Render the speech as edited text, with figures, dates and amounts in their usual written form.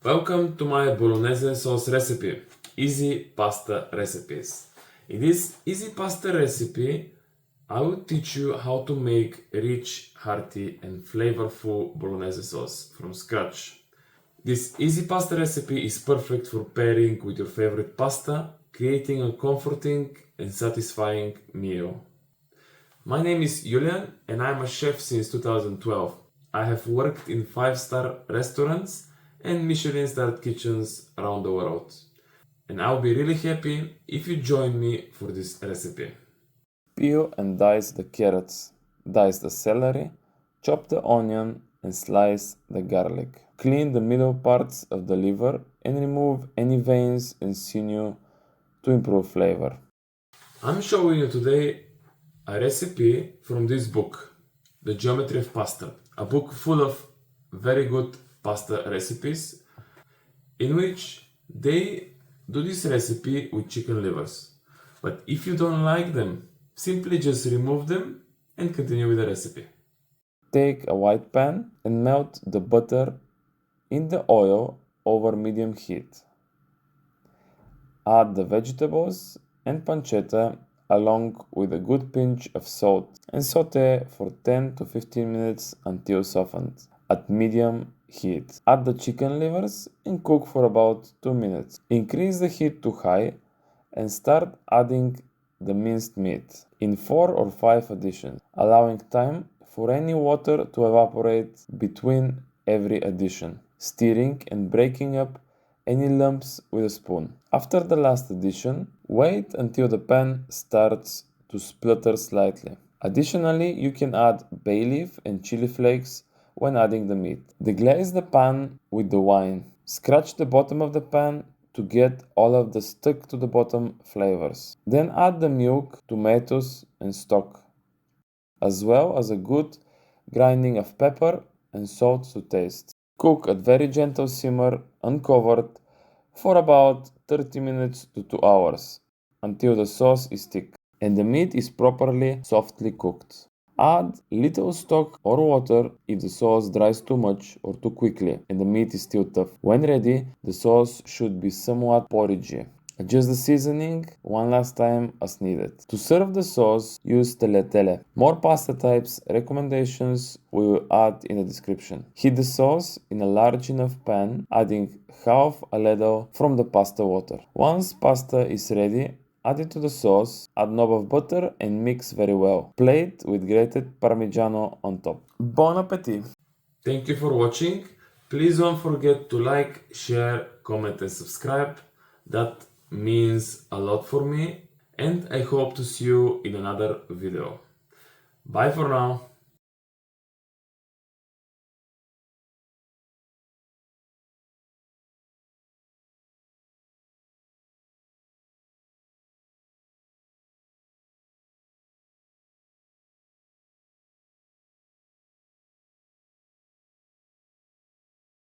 Welcome to my Bolognese sauce recipe, easy pasta recipes. In this easy pasta recipe, I will teach you how to make rich, hearty and flavorful Bolognese sauce from scratch. This easy pasta recipe is perfect for pairing with your favorite pasta, creating a comforting and satisfying meal. My name is Julian and I'm a chef since 2012. I have worked in 5-star restaurants and Michelin-starred kitchens around the world. And I'll be really happy if you join me for this recipe. Peel and dice the carrots, dice the celery, chop the onion and slice the garlic. Clean the middle parts of the liver and remove any veins and sinew to improve flavor. I'm showing you today a recipe from this book, The Geometry of Pasta, a book full of very good pasta recipes in which they do this recipe with chicken livers. But if you don't like them, simply just remove them and continue with the recipe. Take a white pan and melt the butter in the oil over medium heat. Add the vegetables and pancetta along with a good pinch of salt and saute for 10 to 15 minutes until softened at medium heat. Add the chicken livers and cook for about 2 minutes. Increase the heat to high and start adding the minced meat in 4 or 5 additions, allowing time for any water to evaporate between every addition, stirring and breaking up any lumps with a spoon. After the last addition, wait until the pan starts to splutter slightly. Additionally, you can add bay leaf and chili flakes when adding the meat. Deglaze the pan with the wine. Scratch the bottom of the pan to get all of the stuck to the bottom flavors. Then add the milk, tomatoes and stock, as well as a good grinding of pepper and salt to taste. Cook at very gentle simmer uncovered for about 30 minutes to 2 hours until the sauce is thick and the meat is properly softly cooked. Add little stock or water if the sauce dries too much or too quickly and the meat is still tough. When ready, the sauce should be somewhat porridgey. Adjust the seasoning one last time as needed. To serve the sauce, use tagliatelle. More pasta types recommendations we will add in the description. Heat the sauce in a large enough pan, adding half a ladle from the pasta water. Once pasta is ready, add it to the sauce, add knob of butter and mix very well. Plate with grated Parmigiano on top. Bon appetit! Thank you for watching. Please don't forget to like, share, comment and subscribe. That means a lot for me and I hope to see you in another video. Bye for now.